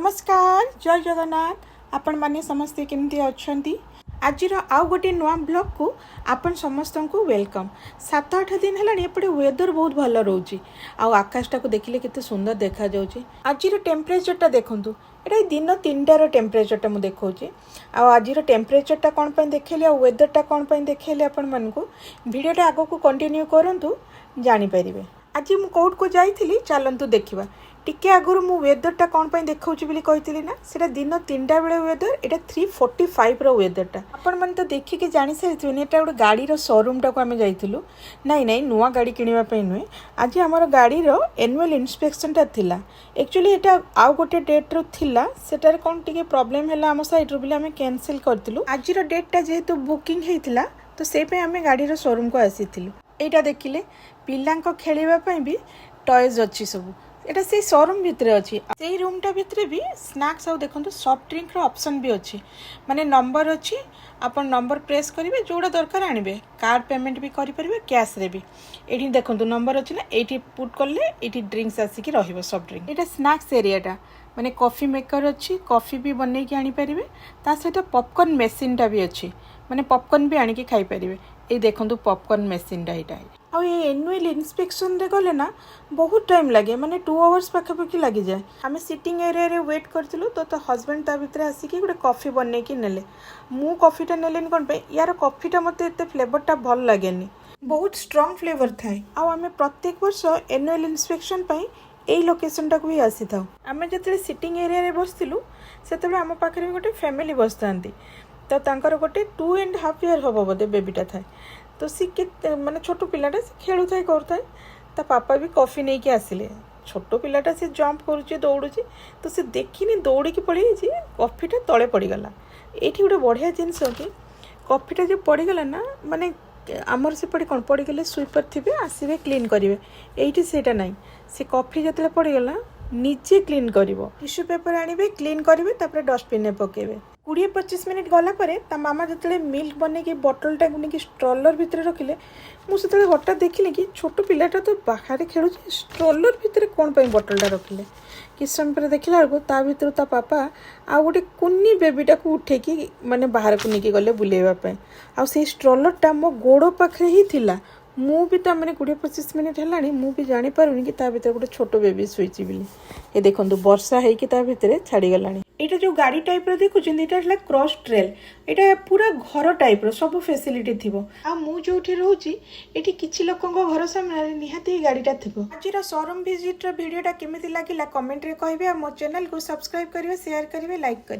नमस्कार जय जगन्नाथ आपण माने समस्ते केमती अछंती आज आउ गोटे नुआ ब्लॉग को आपण समस्त को वेलकम। 7-8 दिन है एपटे वेदर बहुत भल रोचे आकाशटा को देखिले केते सुंदर देखा जाउची। आज टेम्परेचरटा देखंतु एटा दिन 3टार टेम्परेचरटा मु देखौची आज टेम्परेचरटा कौन पे देखेली वेदरटा कौन पे देखेली आपण मन को वीडियोटा आगो को कंटिन्यू करंतु जानि परिबे। आज मु कोर्ट को जाइथिली चलंतु देखिबा टिके आगुर मु वेदरटा कौन पे देखौची बोली कहितली ना सेटा दिन 3टा बेले वेदर एटा 3:45 रो वेदरटा आपण मन तो देखि के जानि सारिथिबे एटा गोटे गाड़ी रो शोरूमटा को आमे जाइथिलु नहीं नुआ गाड़ी किनिबा पे नुए आज हमर गाड़ी रो एनुअल इंस्पेक्शनटा थिला एक्चुअली एटा आउ गोटे डेट रो थिला सेटार कोन टिके प्रॉब्लम हैला हम साइड रो बोली आमे कैंसिल करथिलु आज रो डेटटा जेहेतु बुकिंग हेतिला तो से पे आमे गाड़ी रो शोरूम को आसीथिलु। एटा देखिले पिल्लांको खेलिबा पई भी टॉयज अछि सब एटा से शोरूम भितर अच्छी से रूमटा भितर भी स्नैक्स आउ देखो सॉफ्ट ड्रिंक रो ऑप्शन भी अच्छी माने नंबर अच्छी आपण नंबर प्रेस करेंगे जोड़ा दरकार आनबे कार्ड पेमेंट भी करि परिबे कैश रे भी एठी देखंतु नंबर अच्छी ना एठी पुट करले एठी ड्रिंक्स आसिकी रहिबो सॉफ्ट ड्रिंक एटा स्नैक्स एरियाटा माने कॉफी मेकर अच्छी कॉफी भी बनै के आनी परिबे ता सहित पॉपकॉर्न मशीनटा भी अच्छी माने पॉपकॉर्न भी आनी के खाई परिबे ए देखंतु पॉपकॉर्न मशीनटा एटा आ एनुअल इन्स्पेक्शन रे गले ना बहुत टाइम लगे माने 2 आवर्स पाखापाखि लगी जाए। आम सिटिंग एरिया रे वेट करथिलु तो हस्बैंड ता भितर आसिकी गोटे कॉफी बनै कि नेले मु कॉफीटा नेलेन कोन पे यार कॉफीटा मते एते फ्लेवरटा भल लागेनी बहुत स्ट्रांग फ्लेवर थाए आ आम प्रत्येक वर्ष एनुअल इन्स्पेक्शन पई एई लोकेशनटा को भी आसी थाउ। आम जते सिटिंग एरिया रे बसथिलु सेते आम पाखरे गोटे फैमिली बसतांती तो तांकर गोटे 2.5 ईयर हबो बोधे बेबीटा थाए तो सी के माने छोटो पिलाटा से खेलु थाए करथाए ता पापा भी कॉफी नहीं के आसिले छोटो पिलाटा से जंप करूची दौड़ुची तो से देखिनी दौड़ी की पड़ी जी कॉफीटा तले पड़ी गला एठी गोटे बढ़िया जिनिस कि कॉफीटा जो पड़ी गला ना माने आमर से पड़ी कोन पड़ी गले स्वीपर थिबे आसीबे क्लीन करिवे एठी सेटा नाही से कॉफी जतले पड़ी गला निजे क्लीन करिवो टिश्यू पेपर आनिबे क्लीन करिवे तापर डस्टबिन ने पकेबे 20-25 मिनिट गला परे ता मामा जतले मिल्क बने के बोतल टा गुनी के स्ट्रोलर भितर रखिले मु सेतले हटात देखिले कि छोटो पिलाटा तो बाहर खेलु स्ट्रोलर भितर कोन पई बोतल टा रखिले कि समय पर देखिला बेलको ता भितर ता पापा आ गोटे कुन्नी बेबीटा को उठे कि माने बाहर को निके गले बुलेवा पई आ से स्ट्रोलर टा मो गोड़ो पाखरे ही थिला मु भी ता माने 20-25 मिनिट हेलानी मु भी जानि पारुनी कि ता भितर गोटे छोटो बेबी सोईची बिली ए देखंतु वर्षा हेई कि ता भितर छाड़ी गलानी। एटा जो गाड़ी टाइप रो देखुछन एटा हला क्रॉस ट्रेल एटा पूरा घर टाइप रो सब फैसिलिटी थिबो आ मु जोठी रहूची एठी किछि लोकंग घर सामने निहाती गाड़ीटा थिबो। आजिरा शोरूम विजिट रो वीडियोटा केमिति लागिला कमेंट रे कहबे आ मो चैनल को सब्सक्राइब करिवे शेयर करिवे लाइक करिवे।